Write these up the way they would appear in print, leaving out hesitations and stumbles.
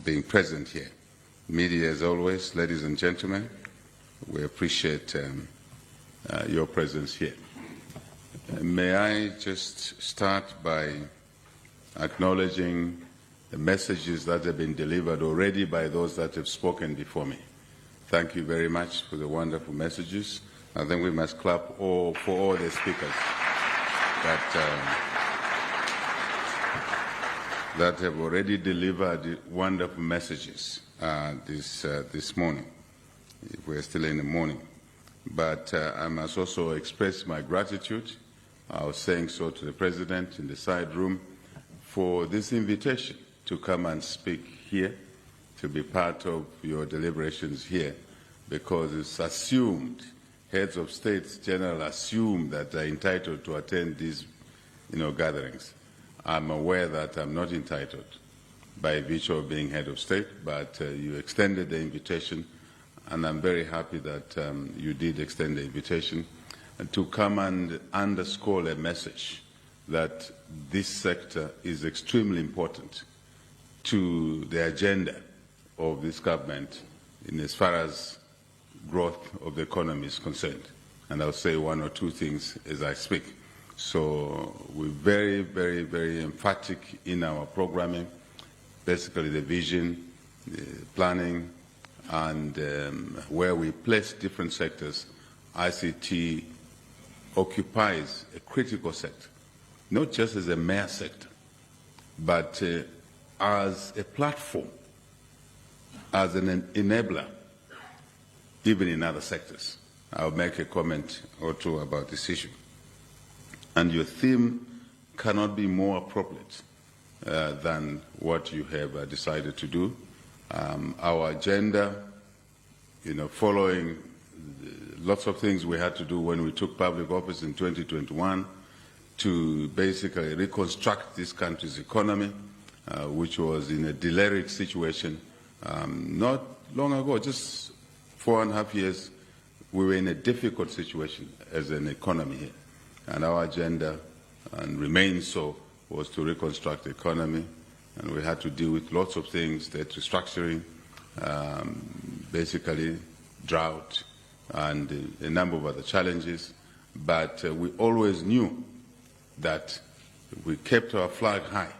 being present here. Media, as always, ladies and gentlemen, we appreciate your presence here. May I just start by acknowledging the messages that have been delivered already by those that have spoken before me. Thank you very much for the wonderful messages. I think we must clap for all the speakers that have already delivered wonderful messages this morning, if we're still in the morning. But I must also express my gratitude. I was saying so to the President in the side room for this invitation to come and speak here, to be part of your deliberations here, because it's assumed, heads of states general assume that they're entitled to attend these gatherings. I'm aware that I'm not entitled by virtue of being head of state, but you extended the invitation, and I'm very happy that you did extend the invitation to come and underscore a message that this sector is extremely important to the agenda of this government in as far as growth of the economy is concerned. And I'll say one or two things as I speak. So we're very, very, very emphatic in our programming, basically the vision, the planning, and where we place different sectors. ICT occupies a critical sector, not just as a mere sector, but as a platform, as an enabler, even in other sectors. I'll make a comment or two about this issue. And your theme cannot be more appropriate than what you have decided to do. Our agenda, following lots of things we had to do when we took public office in 2021 to basically reconstruct this country's economy, which was in a derelict situation not long ago, just 4.5 years, we were in a difficult situation as an economy here. And our agenda, and remains so, was to reconstruct the economy. And we had to deal with lots of things, debt restructuring, basically drought, and a number of other challenges. But we always knew that we kept our flag high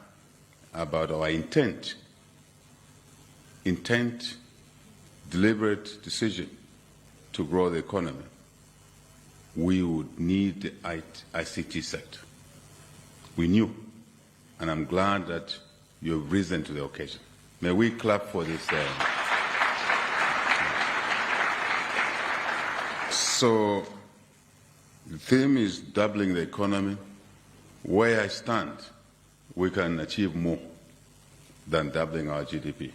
about our intent, deliberate decision to grow the economy. We would need the ICT sector. We knew, and I'm glad that you have risen to the occasion. May we clap for this. So the theme is doubling the economy. Where I stand, we can achieve more than doubling our GDP,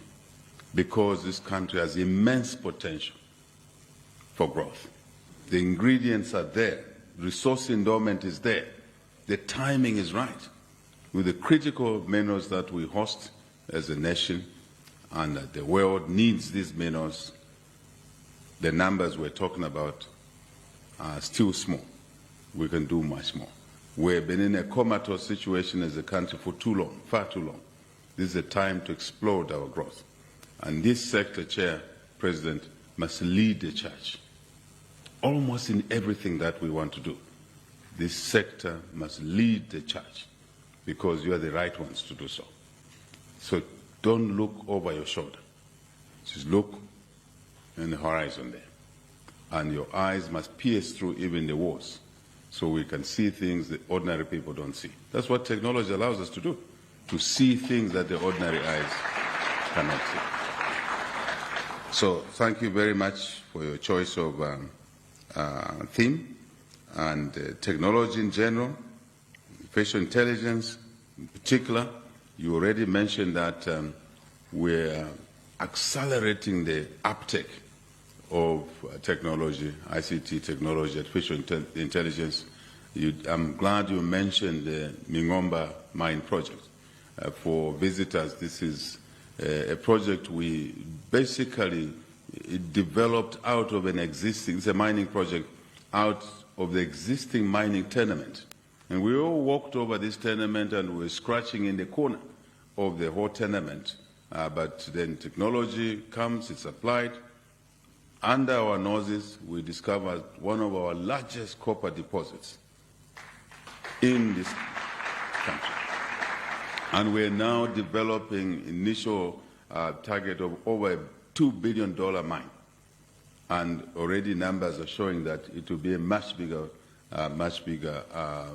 because this country has immense potential for growth. The ingredients are there. Resource endowment is there. The timing is right. With the critical minerals that we host as a nation, and that the world needs these minerals, the numbers we're talking about are still small. We can do much more. We've been in a comatose situation as a country for too long, far too long. This is a time to explode our growth. And this sector, Chair, President, must lead the charge. Almost in everything that we want to do, this sector must lead the charge, because you are the right ones to do so. So don't look over your shoulder. Just look in the horizon there. And your eyes must pierce through even the walls, so we can see things that ordinary people don't see. That's what technology allows us to do, to see things that the ordinary eyes cannot see. So thank you very much for your choice of theme, and technology in general, artificial intelligence in particular. You already mentioned that we're accelerating the uptake of technology, ICT technology, artificial intelligence. I'm glad you mentioned the Mingomba mine project. For visitors, this is a project we basically developed out of an existing, it's a mining project, out of the existing mining tenement. And we all walked over this tenement and we were scratching in the corner of the whole tenement but then technology comes, it's applied. Under our noses, we discovered one of our largest copper deposits in this country. And we're now developing initial target of over a $2 billion mine. And already numbers are showing that it will be a much bigger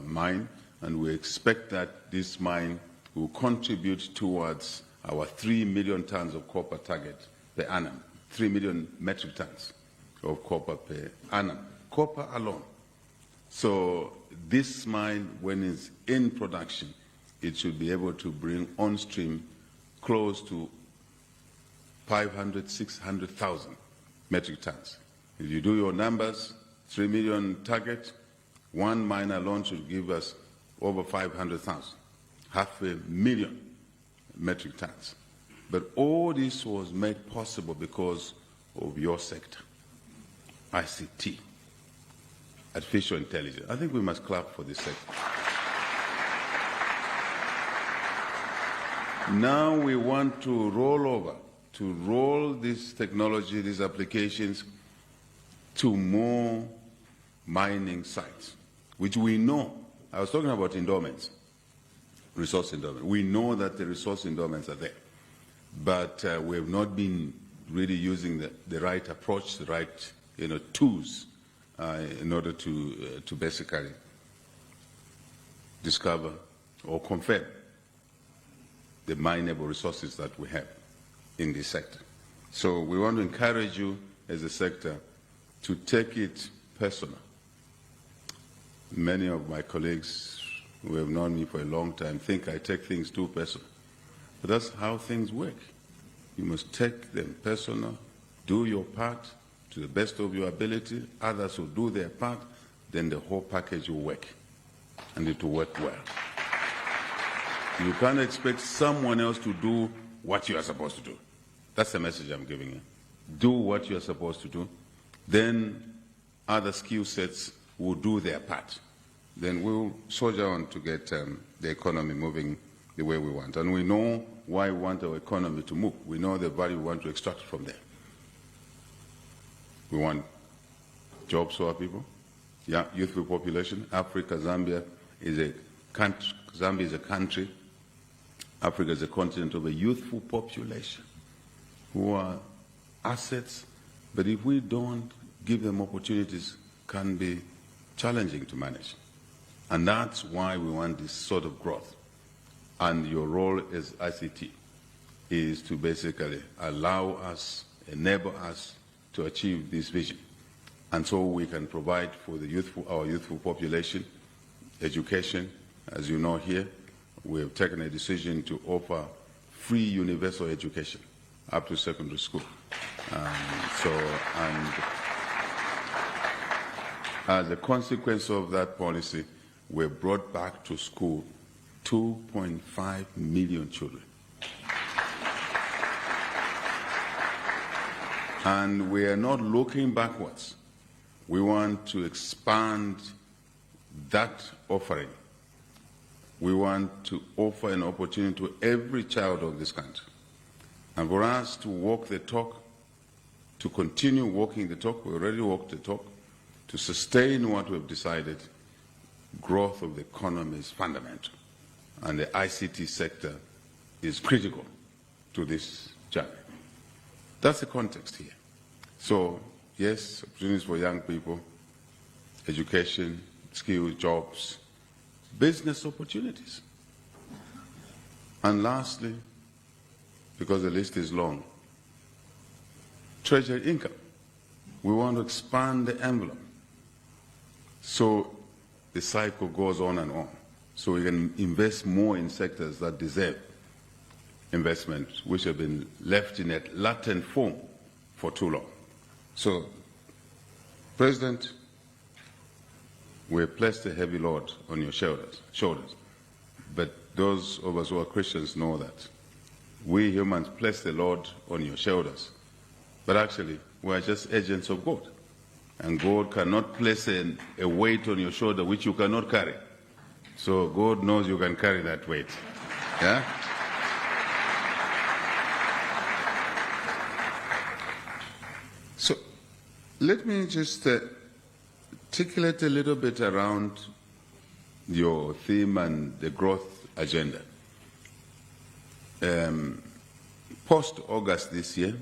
mine. And we expect that this mine will contribute towards our 3 million tons of copper target per annum, 3 million metric tons of copper per annum, copper alone. So this mine, when it's in production, it should be able to bring on stream close to 500, 600,000 metric tons. If you do your numbers, 3 million target, one mine alone should give us over 500,000, 500,000 metric tons. But all this was made possible because of your sector, ICT, artificial intelligence. I think we must clap for this sector. Now we want to roll this technology, these applications, to more mining sites, which we know. I was talking about endowments, resource endowment. We know that the resource endowments are there, but we have not been really using the right approach, the right tools in order to basically discover or confirm the mineable resources that we have in this sector. So we want to encourage you as a sector to take it personal. Many of my colleagues who have known me for a long time think I take things too personal. But that's how things work. You must take them personal, do your part to the best of your ability, others will do their part, then the whole package will work, and it will work well. You can't expect someone else to do what you are supposed to do. That's the message I'm giving you. Do what you are supposed to do, then other skill sets will do their part. Then we'll soldier on to get the economy moving the way we want. And we know why we want our economy to move. We know the value we want to extract from there. We want jobs for our people, youthful population. Africa, Zambia is a country. Zambia is a country. Africa is a continent of a youthful population who are assets, but if we don't give them opportunities, can be challenging to manage. And that's why we want this sort of growth. And your role as ICT is to basically allow us, enable us to achieve this vision. And so we can provide for the our youthful population education. As you know here, we have taken a decision to offer free universal education up to secondary school. And as a consequence of that policy, we brought back to school 2.5 million children. And we are not looking backwards. We want to expand that offering. We want to offer an opportunity to every child of this country. And for us to walk the talk, to continue walking the talk, we already walked the talk, to sustain what we've decided, growth of the economy is fundamental. And the ICT sector is critical to this journey. That's the context here. So, yes, opportunities for young people, education, skills, jobs, business opportunities. And lastly, because the list is long, treasury income. We want to expand the envelope so the cycle goes on and on. So we can invest more in sectors that deserve investment, which have been left in a latent form for too long. So, President, we placed a heavy load on your shoulders. But those of us who are Christians know that we humans place the load on your shoulders. But actually, we are just agents of God. And God cannot place a weight on your shoulder which you cannot carry. So God knows you can carry that weight. Yeah? Let me just articulate a little bit around your theme and the growth agenda. Post-August this year,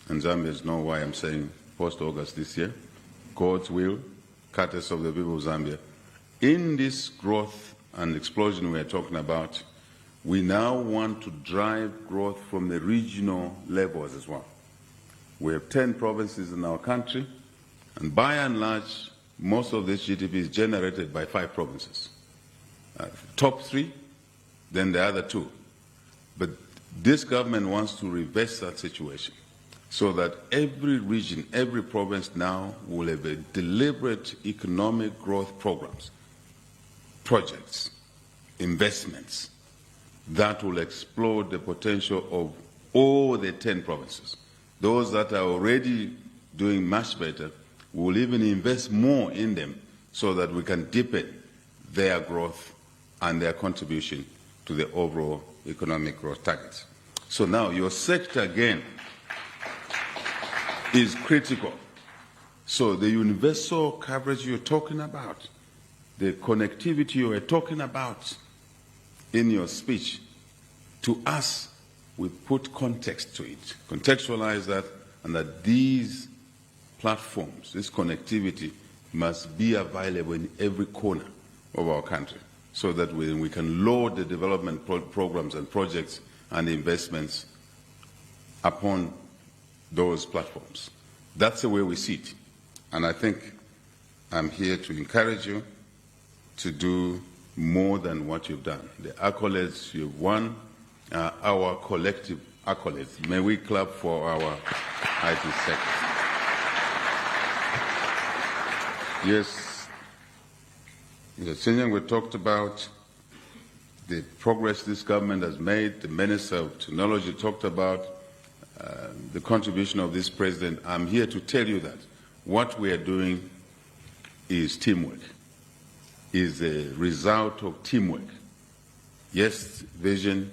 and Zambians know why I'm saying post-August this year, God's will, courtesy of the people of Zambia, in this growth and explosion we are talking about, we now want to drive growth from the regional levels as well. We have 10 provinces in our country, and by and large, most of this GDP is generated by 5 provinces. Top 3, then the other 2. But this government wants to reverse that situation so that every region, every province now will have a deliberate economic growth programs, projects, investments that will explode the potential of all the 10 provinces. Those that are already doing much better, we will even invest more in them so that we can deepen their growth and their contribution to the overall economic growth targets. So now your sector again is critical. So the universal coverage you're talking about, the connectivity you are talking about in your speech, to us, we put context to it, contextualize that, and that these platforms, this connectivity must be available in every corner of our country so that we can load the development programs and projects and investments upon those platforms. That's the way we see it. And I think I'm here to encourage you to do more than what you've done. The accolades you've won are our collective accolades. May we clap for our IT sector. Yes, the Kenyang, we talked about the progress this government has made. The Minister of Technology talked about the contribution of this president. I'm here to tell you that what we are doing is teamwork, is a result of teamwork. Yes, vision,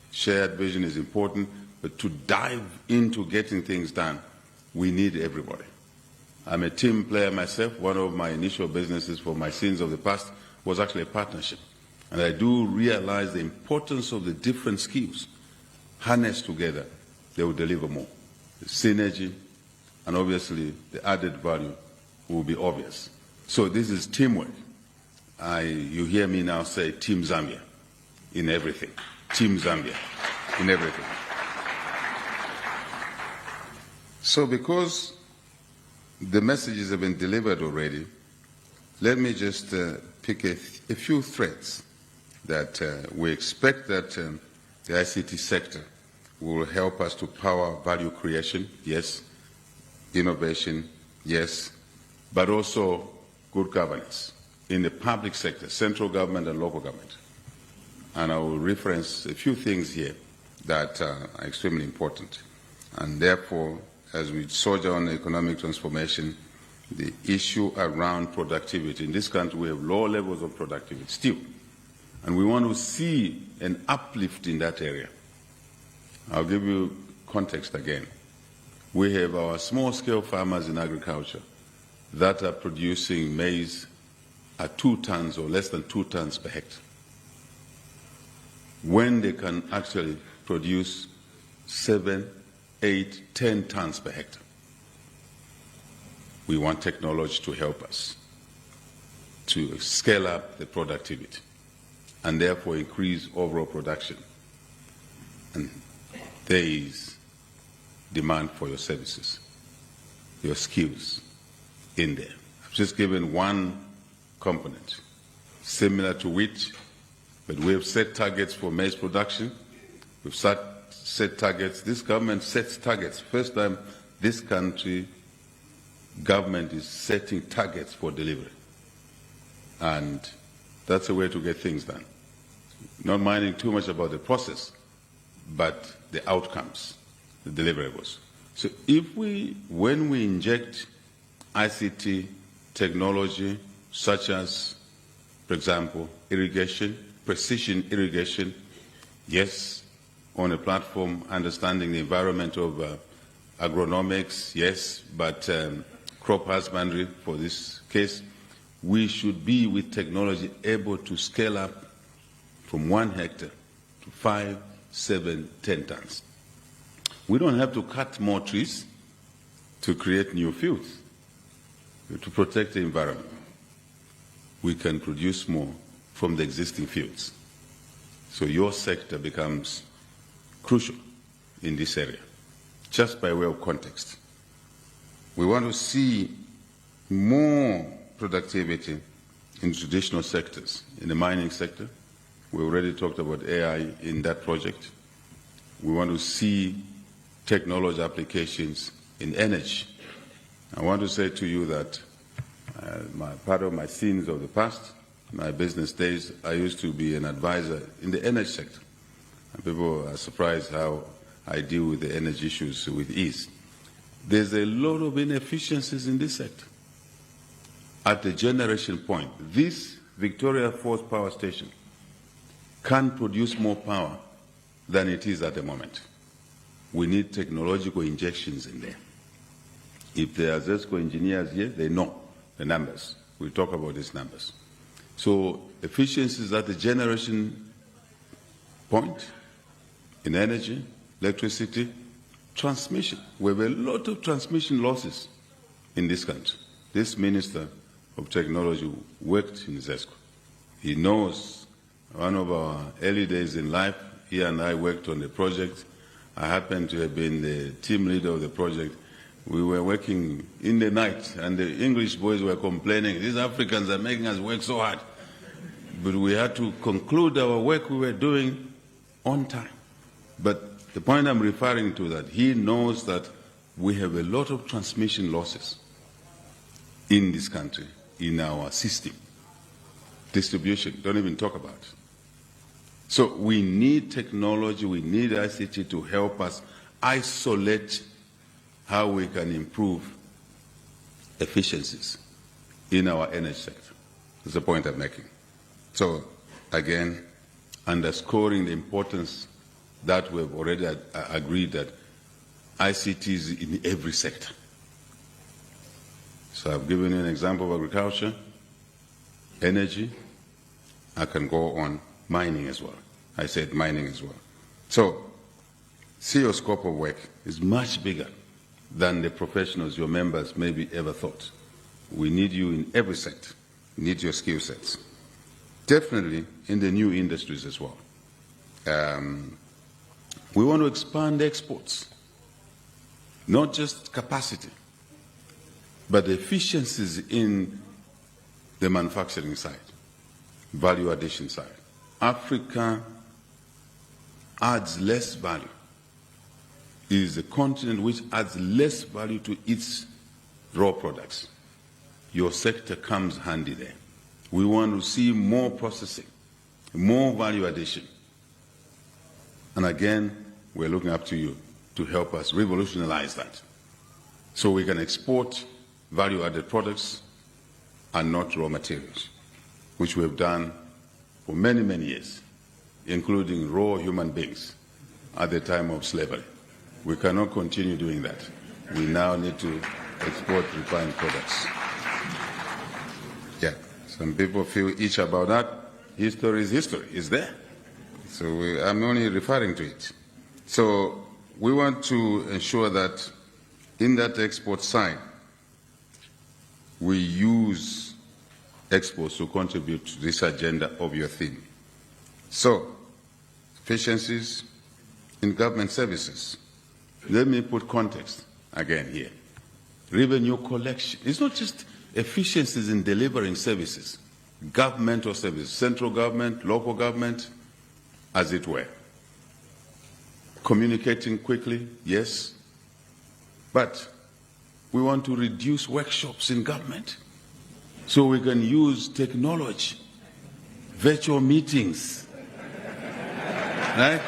shared vision is important, but to dive into getting things done, we need everybody. I'm a team player myself. One of my initial businesses for my sins of the past was actually a partnership. And I do realize the importance of the different skills harnessed together. They will deliver more. The synergy and obviously the added value will be obvious. So this is teamwork. You hear me now say Team Zambia in everything. Team Zambia in everything. So because the messages have been delivered already, let me just pick a few threads that we expect that the ICT sector will help us to power value creation, yes, innovation, yes, but also good governance in the public sector, central government and local government. And I will reference a few things here that are extremely important. And therefore, as we soldier on economic transformation, the issue around productivity. In this country, we have low levels of productivity still. And we want to see an uplift in that area. I'll give you context again. We have our small-scale farmers in agriculture that are producing maize at 2 tons or less than 2 tons per hectare, when they can actually produce 7, 8, 10 tons per hectare. We want technology to help us to scale up the productivity and therefore increase overall production. And there is demand for your services, your skills in there. I've just given one component, similar to wheat, but we have set targets for maize production. We've set targets. This government sets targets. First time this country government is setting targets for delivery. And that's a way to get things done. Not minding too much about the process, but the outcomes, the deliverables. So when we inject ICT technology, such as, for example, irrigation, precision irrigation, yes, on a platform understanding the environment of agronomics, yes, but crop husbandry for this case, we should be, with technology, able to scale up from 1 hectare to 5, 7, 10 tons. We don't have to cut more trees to create new fields, to protect the environment. We can produce more from the existing fields. So your sector becomes crucial in this area, just by way of context. We want to see more productivity in traditional sectors. In the mining sector, we already talked about AI in that project. We want to see technology applications in energy. I want to say to you that part of my sins of the past, my business days, I used to be an advisor in the energy sector. And people are surprised how I deal with the energy issues with ease. There's a lot of inefficiencies in this sector. At the generation point, this Victoria Falls Power Station can produce more power than it is at the moment. We need technological injections in there. If there are ZESCO engineers here, they know the numbers. We'll talk about these numbers. So efficiencies at the generation point in energy, electricity, transmission. We have a lot of transmission losses in this country. This Minister of Technology worked in ZESCO. He knows one of our early days in life, he and I worked on the project. I happened to have been the team leader of the project. We were working in the night, and the English boys were complaining, these Africans are making us work so hard. But we had to conclude our work we were doing on time. But the point I'm referring to, that he knows that we have a lot of transmission losses in this country, in our system. Distribution, don't even talk about it. So we need technology, we need ICT to help us isolate how we can improve efficiencies in our energy sector. That's the point I'm making. So again, underscoring the importance that we've already agreed that ICT is in every sector. So I've given you an example of agriculture, energy. I can go on mining as well. I said mining as well. So see, your scope of work is much bigger than the professionals your members maybe ever thought. We need you in every sector. We need your skill sets. Definitely in the new industries as well. We want to expand exports, not just capacity, but the efficiencies in the manufacturing side, value addition side. Africa adds less value. It is a continent which adds less value to its raw products. Your sector comes handy there. We want to see more processing, more value addition. And again, we're looking up to you to help us revolutionize that, so we can export value-added products and not raw materials, which we have done for many, many years, including raw human beings at the time of slavery. We cannot continue doing that. We now need to export refined products. Yeah, some people feel itch about that. History is history. It's there. So I'm only referring to it. So we want to ensure that in that export side, we use Expos to contribute to this agenda of your theme. So, efficiencies in government services. Let me put context again here. Revenue collection. It's not just efficiencies in delivering services, governmental services, central government, local government, as it were. Communicating quickly, yes, but we want to reduce workshops in government so we can use technology, virtual meetings, right?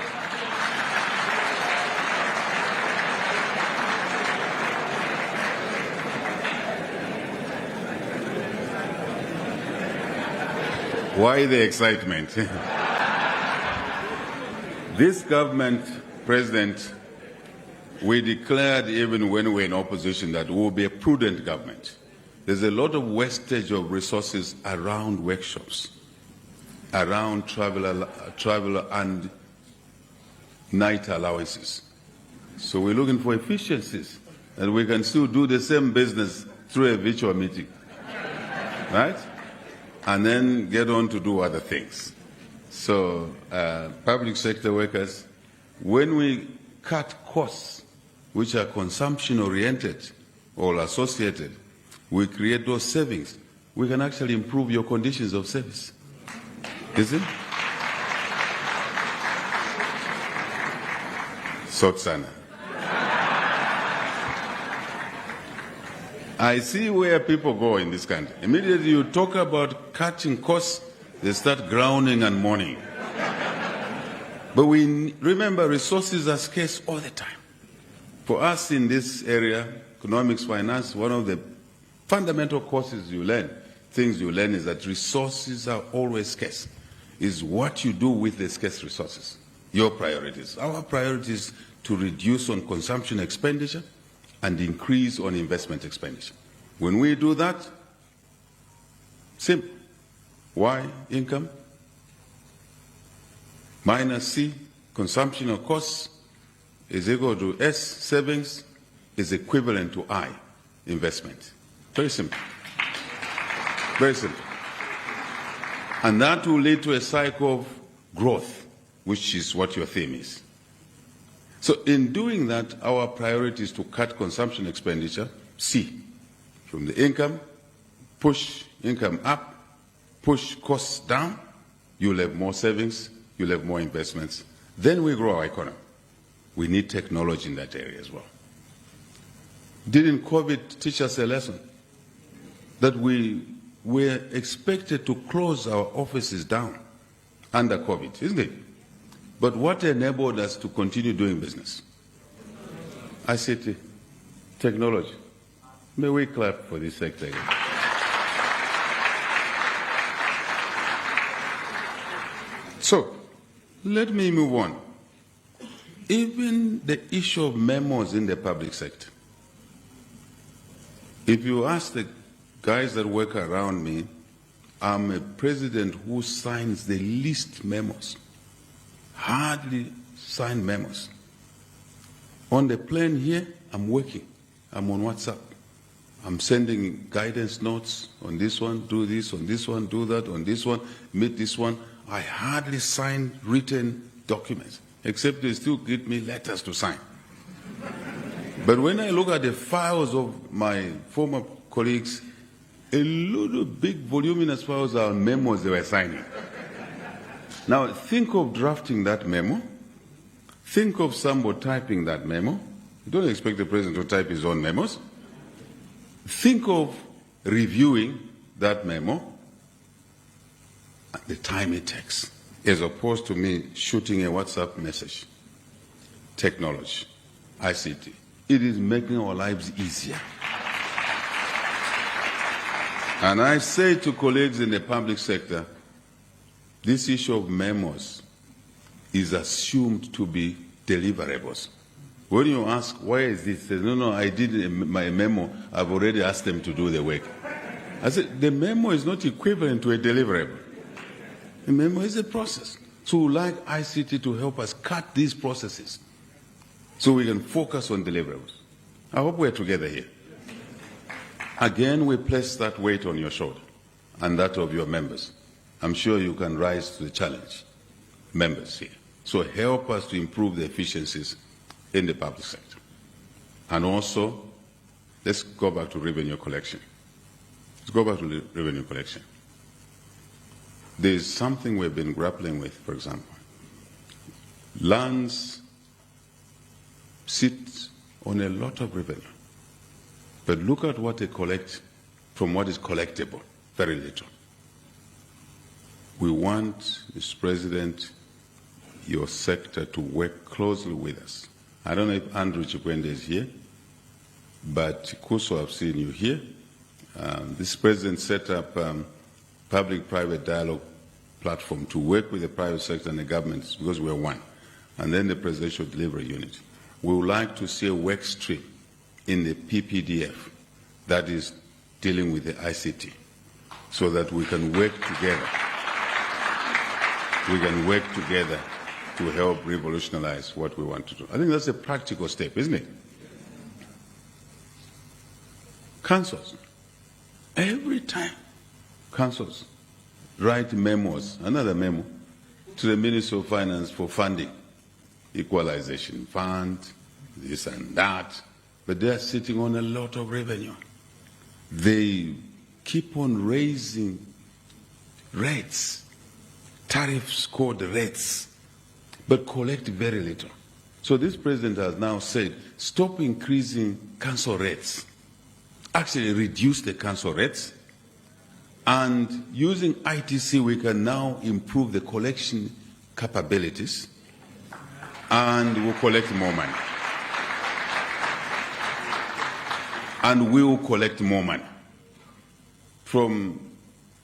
Why the excitement? This government, President, we declared even when we were in opposition that we will be a prudent government. There's a lot of wastage of resources around workshops, around travel and night allowances. So we're looking for efficiencies, and we can still do the same business through a virtual meeting, right? And then get on to do other things. So public sector workers, when we cut costs which are consumption-oriented or associated, we create those savings. We can actually improve your conditions of service. Is it? Sotsana. I see where people go in this country. Immediately you talk about cutting costs, they start groaning and mourning. But we remember resources are scarce all the time. For us in this area, economics, finance, one of the fundamental courses you learn, things you learn is that resources are always scarce. Is what you do with the scarce resources, your priorities. Our priority is to reduce on consumption expenditure and increase on investment expenditure. When we do that, simple. Y, income, minus C, consumption of costs, is equal to S, savings, is equivalent to I, investment. Very simple. Very simple. And that will lead to a cycle of growth, which is what your theme is. So in doing that, our priority is to cut consumption expenditure, C, from the income, push income up, push costs down, you'll have more savings, you'll have more investments. Then we grow our economy. We need technology in that area as well. Didn't COVID teach us a lesson? That we were expected to close our offices down under COVID, isn't it? But what enabled us to continue doing business? ICT, technology. May we clap for this sector again. So, let me move on. Even the issue of memos in the public sector. If you ask the guys that work around me, I'm a president who signs the least memos. Hardly sign memos. On the plane here, I'm working. I'm on WhatsApp. I'm sending guidance notes on this one, do this, on this one, do that, on this one, meet this one. I hardly sign written documents, except they still give me letters to sign. But when I look at the files of my former colleagues, a lot of big voluminous files are memos they were signing. Now, think of drafting that memo. Think of somebody typing that memo. You don't expect the president to type his own memos. Think of reviewing that memo, the time it takes, as opposed to me shooting a WhatsApp message. Technology, ICT. It is making our lives easier. And I say to colleagues in the public sector, this issue of memos is assumed to be deliverables. When you ask, why is this? They say, no, I did my memo. I've already asked them to do the work. I said, the memo is not equivalent to a deliverable. A memo is a process. So we like ICT to help us cut these processes so we can focus on deliverables. I hope we're together here. Again, we place that weight on your shoulder and that of your members. I'm sure you can rise to the challenge, members here. So help us to improve the efficiencies in the public sector. And also, let's go back to revenue collection. Let's go back to revenue collection. There's something we've been grappling with, for example. Lands sit on a lot of revenue. But look at what they collect from what is collectible, very little. We want, Mr. President, your sector to work closely with us. I don't know if Andrew Chikwende is here, but Kuso, I've seen you here. This president set up public-private dialogue platform to work with the private sector and the governments because we're one. And then the presidential delivery unit. we would like to see a work stream in the PPDF that is dealing with the ICT, so that we can work together. We can work together to help revolutionize what we want to do. I think that's a practical step, isn't it? Councils. Every time councils write memos, another memo, to the Ministry of Finance for funding, equalization fund, this and that, but they are sitting on a lot of revenue. They keep on raising rates, tariffs called rates, but collect very little. So this president has now said, stop increasing council rates, actually reduce the council rates, and using ITC we can now improve the collection capabilities, and we'll collect more money. And we will collect more money. From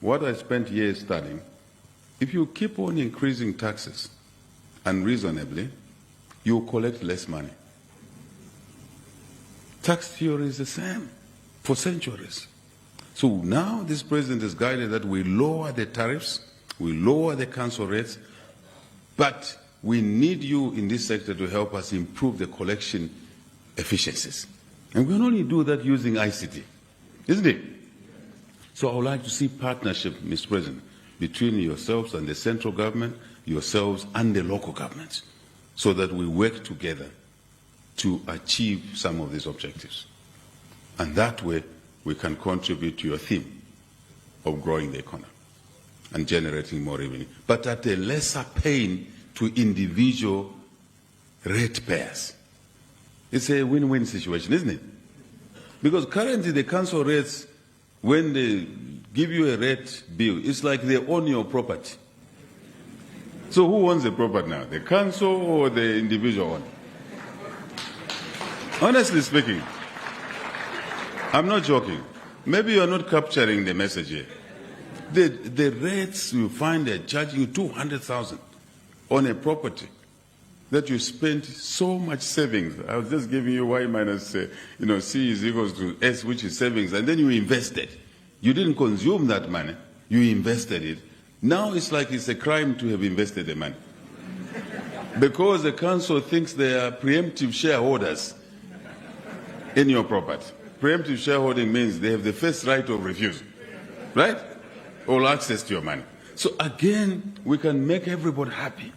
what I spent years studying, if you keep on increasing taxes unreasonably, you will collect less money. Tax theory is the same for centuries. So now this president is guided that we lower the tariffs, we lower the council rates, but we need you in this sector to help us improve the collection efficiencies. And we can only do that using ICT, isn't it? So I would like to see partnership, Mr. President, between yourselves and the central government, yourselves and the local governments, so that we work together to achieve some of these objectives. And that way, we can contribute to your theme of growing the economy and generating more revenue, but at a lesser pain to individual ratepayers. It's a win-win situation, isn't it? Because currently the council rates, when they give you a rate bill, it's like they own your property. So who owns the property now, the council or the individual one? Honestly speaking, I'm not joking. Maybe you're not capturing the message here. The rates you find they're charging you 200,000 on a property that you spent so much savings. I was just giving you Y minus, C is equals to S, which is savings, and then you invested. You didn't consume that money, you invested it. Now it's like it's a crime to have invested the money. Because the council thinks they are preemptive shareholders in your property. Preemptive shareholding means they have the first right of refusal, right? All access to your money. So again, we can make everybody happy.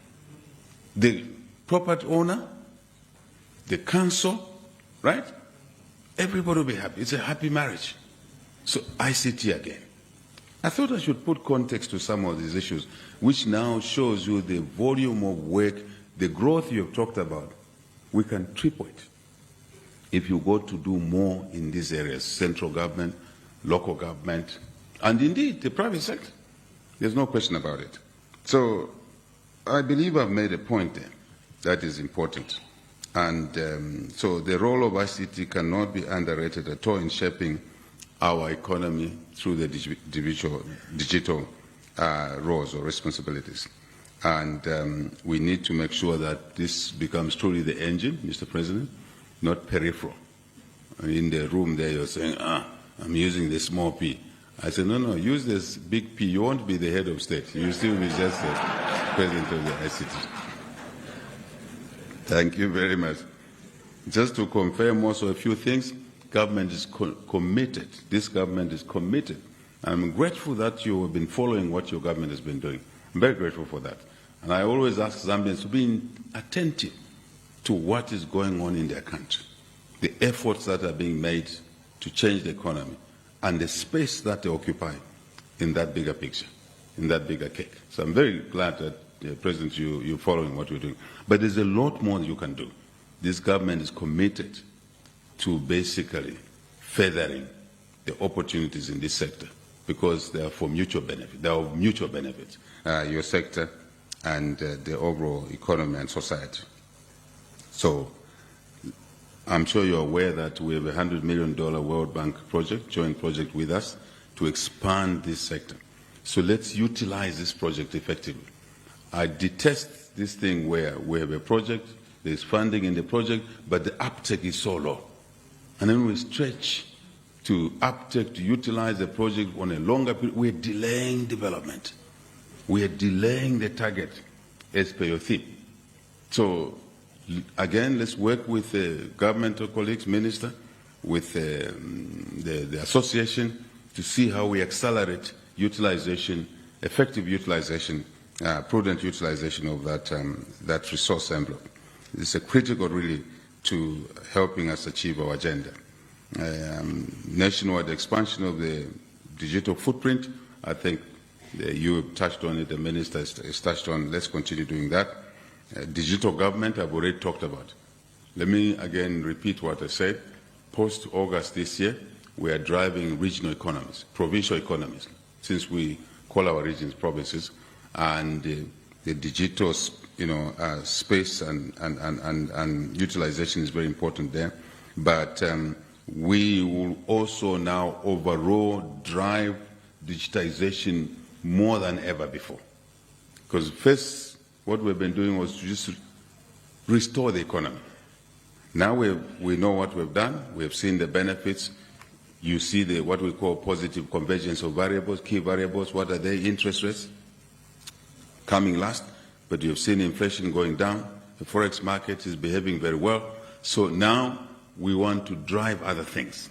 The property owner, the council, right? Everybody will be happy. It's a happy marriage. So ICT again. I thought I should put context to some of these issues, which now shows you the volume of work, the growth you have talked about. We can triple it if you go to do more in these areas, central government, local government, and indeed the private sector. There's no question about it. So I believe I've made a point there that is important. And so the role of ICT cannot be underrated at all in shaping our economy through the digital roles or responsibilities. And we need to make sure that this becomes truly the engine, Mr. President, not peripheral. In the room there you're saying, I'm using the small p. I said, no, use this big P. You won't be the head of state. You'll still be just the president of the ICT. Thank you very much. Just to confirm also a few things, government is committed. This government is committed. I'm grateful that you have been following what your government has been doing. I'm very grateful for that. And I always ask Zambians to be attentive to what is going on in their country, the efforts that are being made to change the economy, and the space that they occupy in that bigger picture, in that bigger cake. So I'm very glad that, President, you're following what we're doing. But there's a lot more that you can do. This government is committed to basically furthering the opportunities in this sector because they are for mutual benefit. They are of mutual benefit, your sector and the overall economy and society. So I'm sure you're aware that we have a $100 million World Bank project, joint project with us, to expand this sector. So let's utilize this project effectively. I detest this thing where we have a project, there's funding in the project, but the uptake is so low. And then we stretch to uptake to utilize the project on a longer period. We're delaying development. We are delaying the target as per your theme. So again, let's work with the governmental colleagues, Minister, with the association to see how we accelerate utilization, effective utilization, prudent utilization of that resource envelope. It's a critical really to helping us achieve our agenda. Nationwide expansion of the digital footprint, I think you touched on it, the Minister has touched on, let's continue doing that. Digital government, I've already talked about. Let me again repeat what I said. Post-August this year, we are driving regional economies, provincial economies, since we call our regions provinces, and the digital space and utilization is very important there. But we will also now overall drive digitization more than ever before. Because first, what we've been doing was to just restore the economy. Now we know what we've done. We've seen the benefits. You see what we call positive convergence of variables, key variables. What are they? Interest rates coming last. But you've seen inflation going down. The forex market is behaving very well. So now we want to drive other things.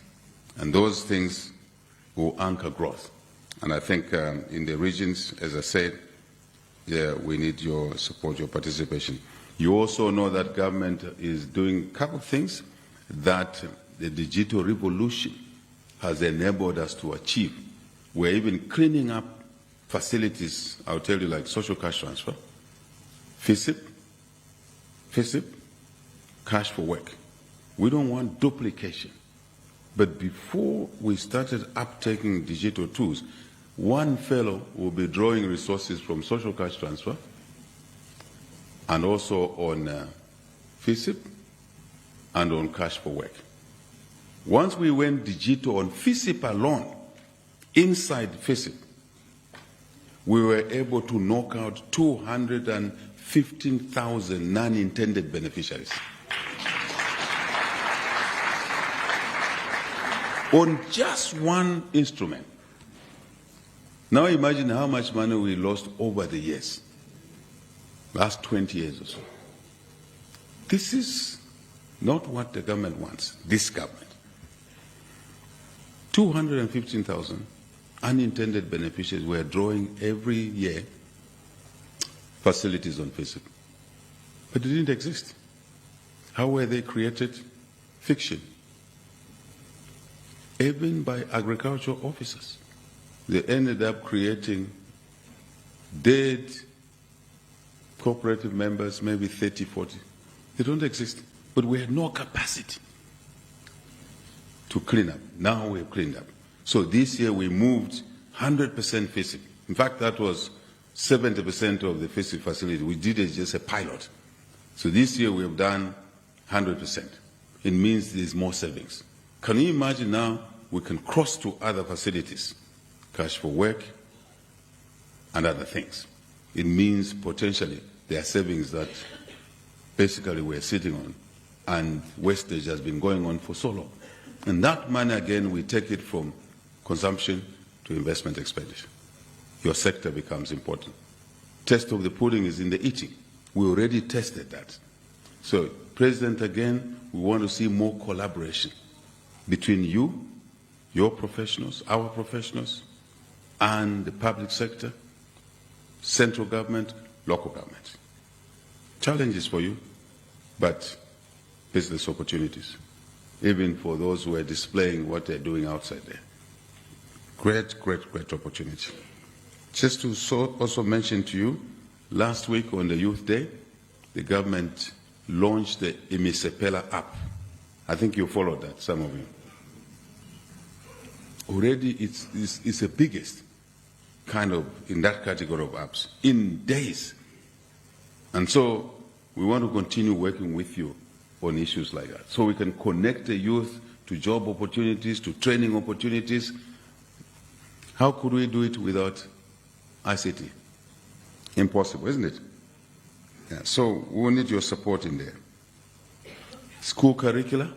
And those things will anchor growth. And I think in the regions, as I said, we need your support, your participation. You also know that government is doing a couple of things that the digital revolution has enabled us to achieve. We're even cleaning up facilities, I'll tell you, like social cash transfer, FISIP, cash for work. We don't want duplication. But before we started uptaking digital tools, one fellow will be drawing resources from social cash transfer and also on FISIP and on cash for work. Once we went digital on FISIP alone, inside FISIP, we were able to knock out 215,000 non-intended beneficiaries. On just one instrument. Now imagine how much money we lost over the years, last 20 years or so. This is not what the government wants, this government. 215,000 unintended beneficiaries were drawing every year facilities on FISIP. But they didn't exist. How were they created? Fiction. Even by agricultural officers. They ended up creating dead cooperative members, maybe 30, 40. They don't exist. But we had no capacity to clean up. Now we've cleaned up. So this year we moved 100% FISIP. In fact, that was 70% of the FISIP facility. We did it just a pilot. So this year we have done 100%. It means there's more savings. Can you imagine now we can cross to other facilities, cash for work and other things. It means potentially there are savings that basically we're sitting on and wastage has been going on for so long. And that money, again, we take it from consumption to investment expenditure. Your sector becomes important. Test of the pudding is in the eating. We already tested that. So, President, again, we want to see more collaboration between you, your professionals, our professionals, and the public sector, central government, local government. Challenges for you, but business opportunities, even for those who are displaying what they're doing outside there. Great, great, great opportunity. Just to also mention to you, last week on the Youth Day, the government launched the Imisepela app. I think you followed that, some of you. Already it's the biggest kind of in that category of apps in days. And so we want to continue working with you on issues like that. So we can connect the youth to job opportunities, to training opportunities. How could we do it without ICT? Impossible, isn't it? Yeah, so we need your support in there. school curricula,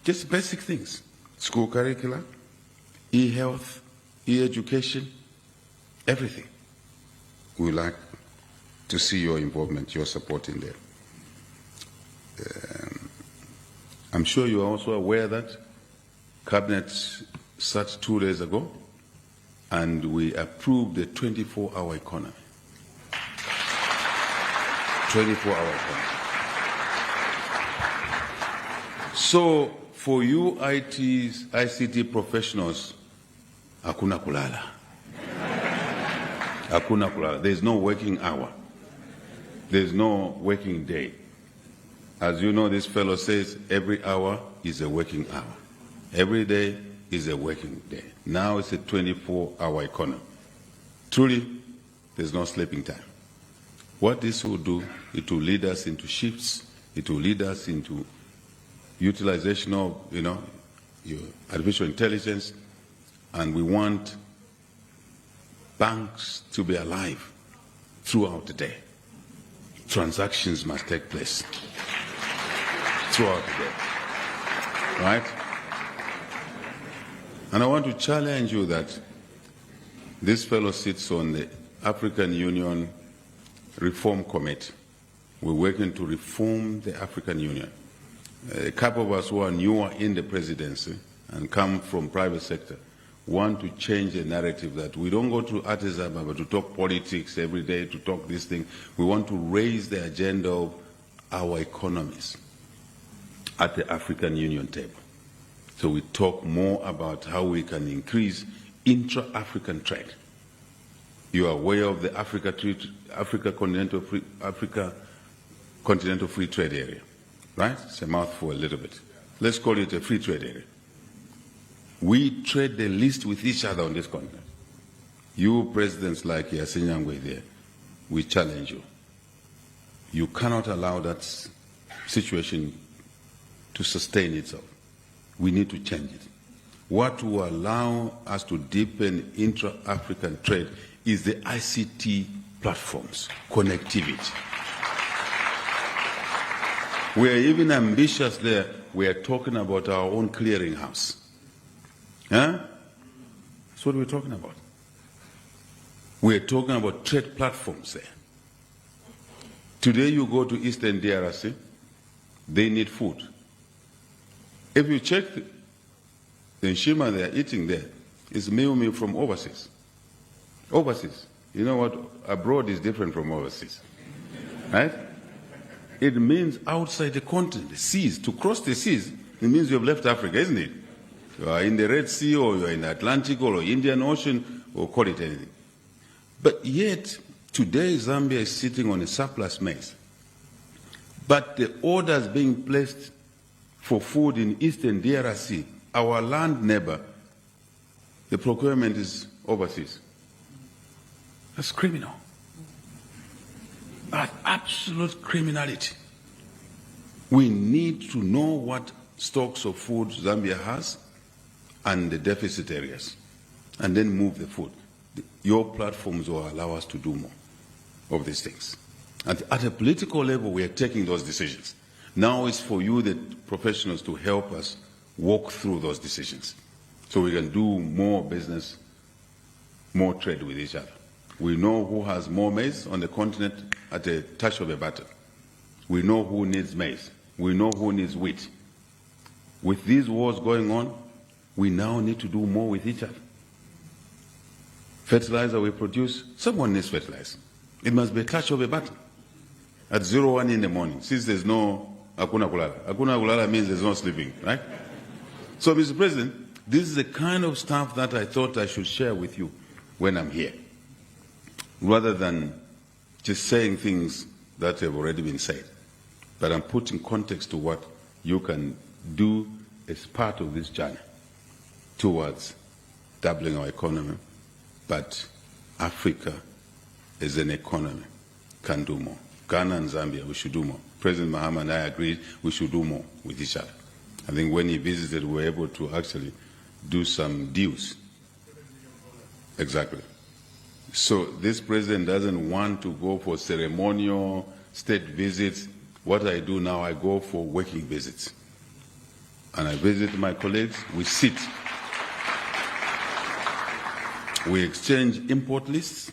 just basic things. School curricula, e-health, e-education, everything. We like to see your involvement, your support in there. I'm sure you are also aware that Cabinet sat 2 days ago and we approved the 24-hour economy. 24-hour economy. So for you ICT professionals, hakuna kulala. Hakuna kulala. There's no working hour. There's no working day. As you know, this fellow says every hour is a working hour. Every day is a working day. Now it's a 24-hour economy. Truly, there's no sleeping time. What this will do, it will lead us into shifts. It will lead us into utilization of, your artificial intelligence, and we want banks to be alive throughout the day. Transactions must take place throughout the day, right? And I want to challenge you that this fellow sits on the African Union Reform Committee. We're working to reform the African Union. A couple of us who are newer in the presidency and come from private sector want to change the narrative that we don't go to Addis Ababa to talk politics every day, to talk this thing. We want to raise the agenda of our economies at the African Union table. So we talk more about how we can increase intra-African trade. You are aware of the Africa Continental Free Trade Area, right? It's a mouthful a little bit. Let's call it a free trade area. We trade the least with each other on this continent. You presidents like Yasinyangwe there, we challenge you. You cannot allow that situation to sustain itself. We need to change it. What will allow us to deepen intra-African trade is the ICT platforms, connectivity. We are even ambitious there. We are talking about our own clearinghouse. Huh? That's what we're talking about. We're talking about trade platforms there. Today you go to Eastern DRC, they need food. If you check the nshima they are eating there, it's meal from overseas. Overseas. You know what? Abroad is different from overseas. Right? It means outside the continent, the seas. To cross the seas, it means you have left Africa, isn't it? You are in the Red Sea, or you are in the Atlantic, or Indian Ocean, or call it anything. But yet, today Zambia is sitting on a surplus maize. But the orders being placed for food in Eastern DRC, our land neighbor, the procurement is overseas. That's criminal. That's absolute criminality. We need to know what stocks of food Zambia has and the deficit areas, and then move the food. Your platforms will allow us to do more of these things. And at a political level, we are taking those decisions. Now it's for you, the professionals, to help us walk through those decisions so we can do more business, more trade with each other. We know who has more maize on the continent at a touch of a button. We know who needs maize. We know who needs wheat. With these wars going on, we now need to do more with each other. Fertilizer we produce, someone needs fertilizer. It must be a touch of a button. At 01 in the morning, since there's no hakuna kulala. Hakuna kulala means there's no sleeping, right? So, Mr. President, this is the kind of stuff that I thought I should share with you when I'm here, rather than just saying things that have already been said. But I'm putting context to what you can do as part of this journey towards doubling our economy. But Africa as an economy can do more. Ghana and Zambia, we should do more. President Mahama and I agreed we should do more with each other. I think when he visited, we were able to actually do some deals. Exactly. So this president doesn't want to go for ceremonial state visits. What I do now, I go for working visits. And I visit my colleagues, we sit. We exchange import lists,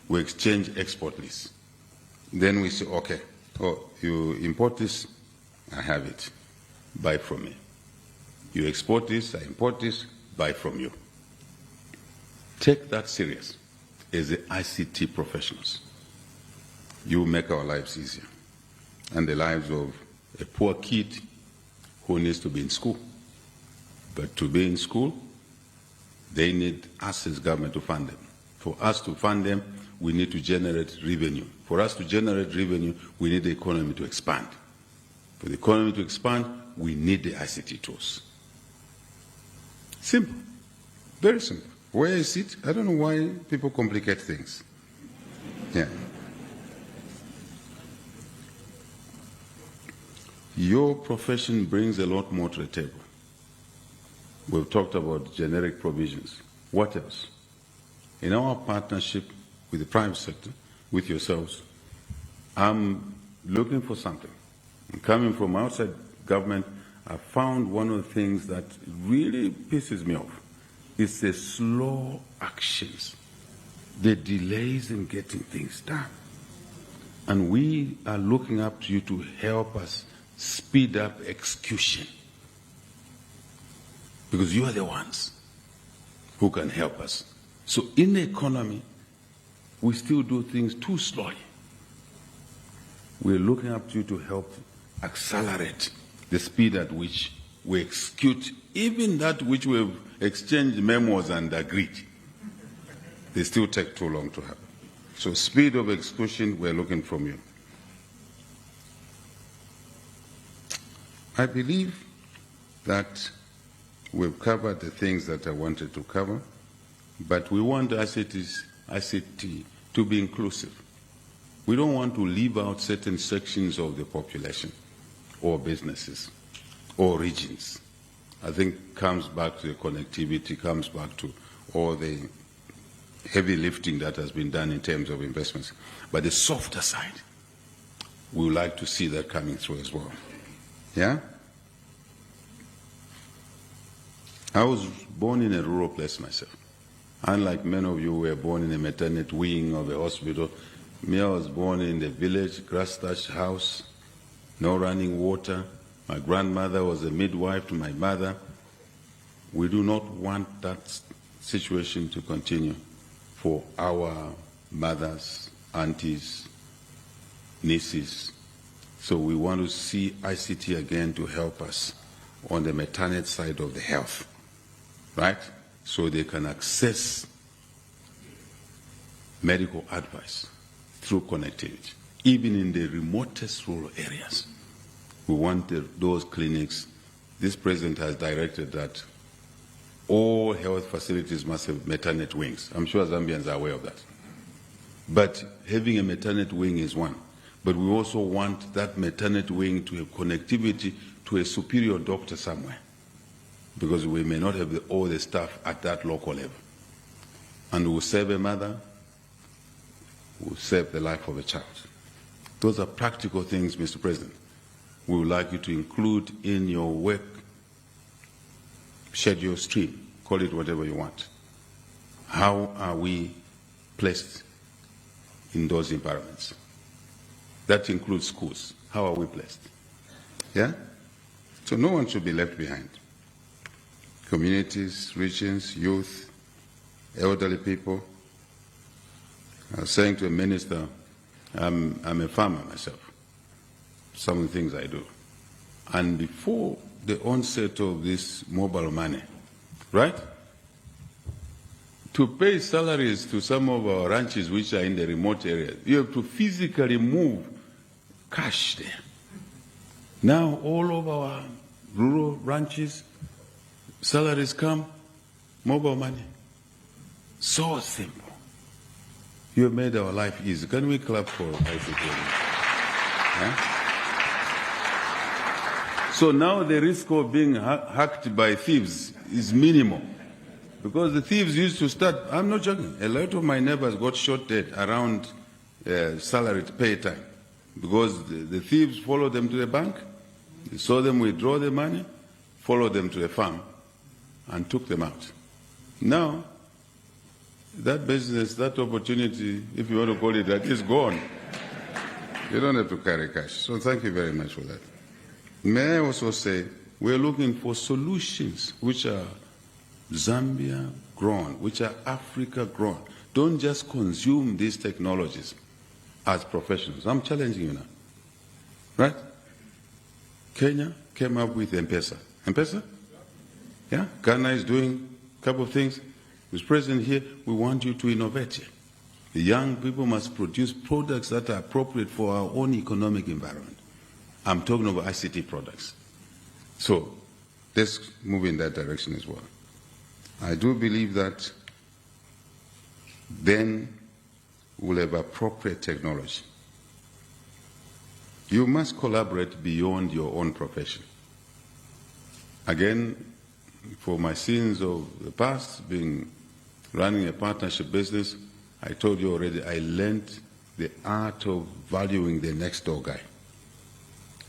we exchange export lists. Then we say, okay, you import this, I have it, buy from me. You export this, I import this, buy from you. Take that serious as the ICT professionals. You make our lives easier and the lives of a poor kid who needs to be in school. But to be in school, they need us as government to fund them. For us to fund them, we need to generate revenue. For us to generate revenue, we need the economy to expand. For the economy to expand, we need the ICT tools. Simple, very simple. Where is it? I don't know why people complicate things. Yeah. Your profession brings a lot more to the table. We've talked about generic provisions. What else? In our partnership with the private sector, with yourselves, I'm looking for something. Coming from outside government, I found one of the things that really pisses me off. It's the slow actions, the delays in getting things done. And we are looking up to you to help us speed up execution. Because you are the ones who can help us. So in the economy, we still do things too slowly. We're looking up to you to help accelerate the speed at which we execute even that which we've exchanged memos and agreed. They still take too long to happen. So speed of execution, we're looking from you. I believe that we've covered the things that I wanted to cover, but we want ICT to be inclusive. We don't want to leave out certain sections of the population or businesses or regions. I think comes back to the connectivity, comes back to all the heavy lifting that has been done in terms of investments. But the softer side, we would like to see that coming through as well. Yeah? I was born in a rural place myself. Unlike many of you who were born in a maternity wing of a hospital, me, I was born in the village, grass-thatched house, no running water. My grandmother was a midwife to my mother. We do not want that situation to continue for our mothers, aunties, nieces. So we want to see ICT again to help us on the maternity side of the health, right? So they can access medical advice through connectivity, even in the remotest rural areas. We want those clinics. This president has directed that all health facilities must have maternity wings. I'm sure Zambians are aware of that. But having a maternity wing is one. But we also want that maternity wing to have connectivity to a superior doctor somewhere, because we may not have all the staff at that local level. And we'll save a mother, we'll save the life of a child. Those are practical things, Mr. President. We would like you to include in your work schedule stream, call it whatever you want. How are we placed in those environments? That includes schools. How are we placed? Yeah? So no one should be left behind. Communities, regions, youth, elderly people. I was saying to a minister, I'm a farmer myself. Some of the things I do. And before the onset of this mobile money, right? To pay salaries to some of our ranches which are in the remote areas, you have to physically move cash there. Now all of our rural ranches, salaries come, mobile money. So simple. You have made our life easy. Can we clap for ICT? Huh? So now the risk of being hacked by thieves is minimal. Because the thieves used to start, I'm not joking, a lot of my neighbors got shot dead around salary pay time. because the thieves followed them to the bank, they saw them withdraw the money, followed them to the farm, and took them out. Now, that business, that opportunity, if you want to call it that, is gone. You don't have to carry cash. So thank you very much for that. May I also say, we're looking for solutions which are Zambia grown, which are Africa grown. Don't just consume these technologies as professionals. I'm challenging you now. Right? Kenya came up with M-Pesa. M-Pesa? Yeah? Ghana is doing a couple of things. Mr. President, here, we want you to innovate here. The young people must produce products that are appropriate for our own economic environment. I'm talking about ICT products. So let's move in that direction as well. I do believe that then we'll have appropriate technology. You must collaborate beyond your own profession. Again, for my sins of the past, running a partnership business, I told you already, I learned the art of valuing the next door guy.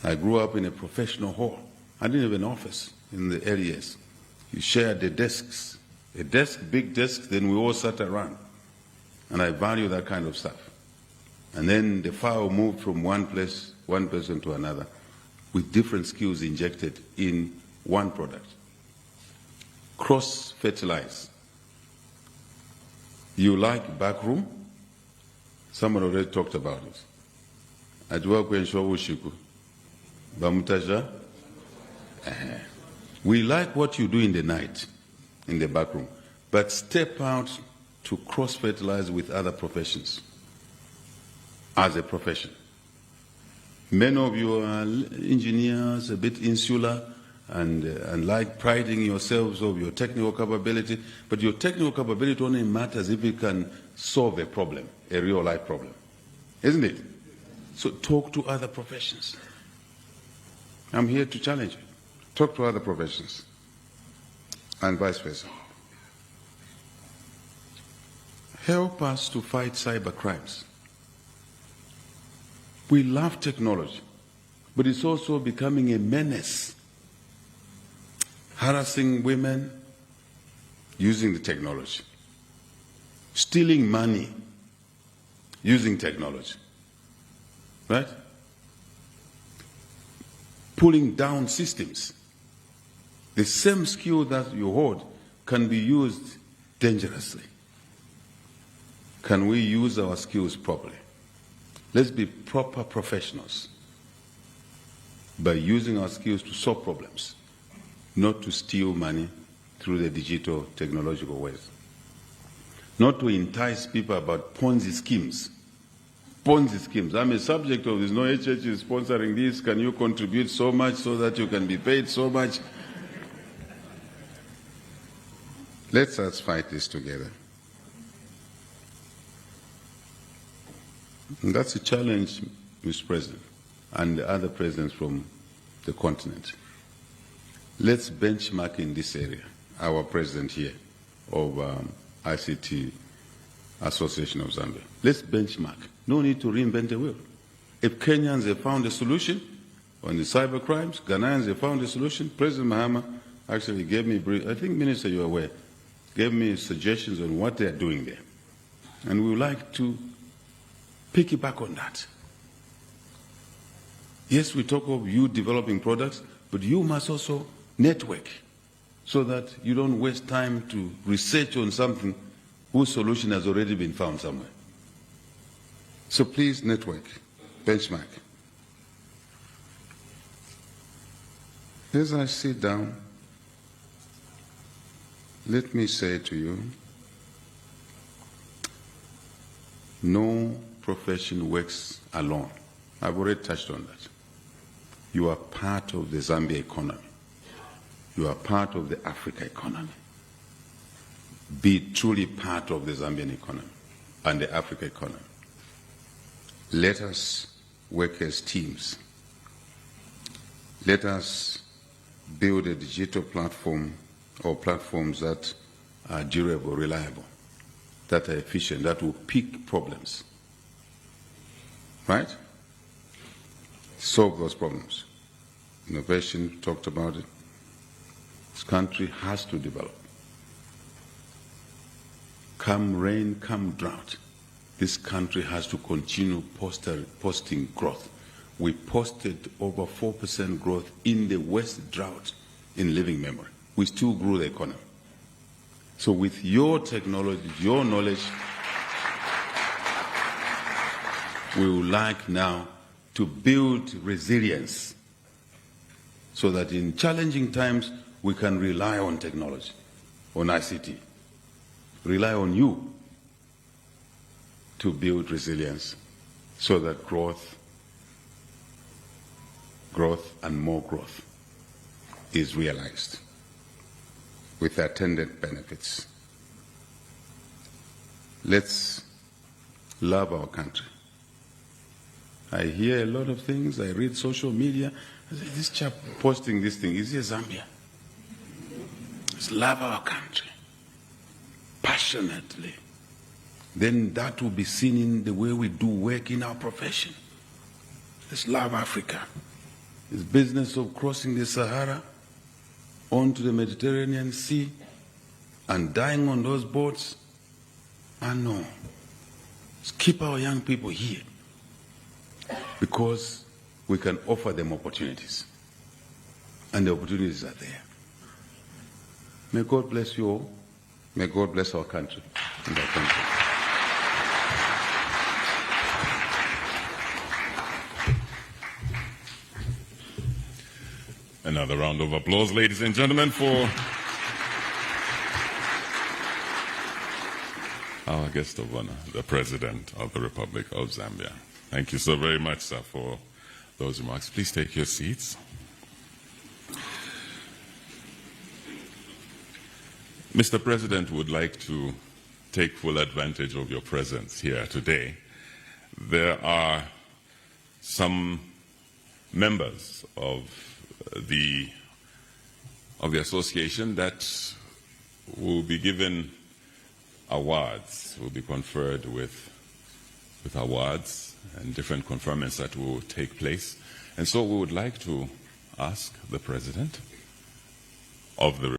I grew up in a professional hall. I didn't have an office in the areas. You shared the desks, a desk, big desk, then we all sat around. And I value that kind of stuff. And then the file moved from one person to another, with different skills injected in one product. Cross-fertilize. You like backroom? Someone already talked about it. Adwa kwenshobu shiku. Bamutaja? We like what you do in the night, in the backroom, but step out to cross-fertilize with other professions as a profession. Many of you are engineers, a bit insular, and like priding yourselves of your technical capability, but your technical capability only matters if it can solve a problem, a real-life problem, isn't it? So talk to other professions. I'm here to challenge you. Talk to other professions, and vice versa. Help us to fight cyber crimes. We love technology, but it's also becoming a menace. Harassing women using the technology. Stealing money using technology. Right? Pulling down systems. The same skill that you hold can be used dangerously. Can we use our skills properly? Let's be proper professionals by using our skills to solve problems, not to steal money through the digital technological ways. Not to entice people about Ponzi schemes. Ponzi schemes. I'm a subject of this. No HH is sponsoring this. Can you contribute so much so that you can be paid so much? Let us fight this together. And that's a challenge, Mr. President, and the other presidents from the continent. Let's benchmark in this area. Our president here of ICT Association of Zambia. Let's benchmark. No need to reinvent the wheel. If Kenyans have found a solution on the cyber crimes, Ghanaians have found a solution. President Mahama actually gave me, I think, Minister, you're aware, gave me suggestions on what they're doing there. And we would like to piggyback on that. Yes, we talk of you developing products, but you must also network so that you don't waste time to research on something whose solution has already been found somewhere. So please network, benchmark. As I sit down, let me say to you, no profession works alone. I've already touched on that. You are part of the Zambia economy. You are part of the Africa economy. Be truly part of the Zambian economy and the Africa economy. Let us work as teams. Let us build a digital platform or platforms that are durable, reliable, that are efficient, that will pick problems. Right? solve those problems. Innovation, talked about it. This country has to develop. Come rain, come drought, this country has to continue posting growth. We posted over 4% growth in the worst drought in living memory. We still grew the economy. So with your technology, your knowledge, we would like now to build resilience so that in challenging times we can rely on technology, on ICT, rely on you to build resilience so that growth and more growth is realized with attendant benefits. Let's love our country. I hear a lot of things, I read social media. I say, this chap posting this thing, is he Zambia? Let's love our country passionately. Then that will be seen in the way we do work in our profession. Let's love Africa. This business of crossing the Sahara onto the Mediterranean Sea and dying on those boats, no. Let's keep our young people here because we can offer them opportunities. And the opportunities are there. May God bless you all. May God bless our country and our country. Another round of applause, ladies and gentlemen, for our guest of honor, the President of the Republic of Zambia. Thank you so very much, sir, for those remarks. Please take your seats. Mr. President would like to take full advantage of your presence here today. There are some members of the association that will be given awards, will be conferred with awards and different conferments that will take place. And so we would like to ask the President of the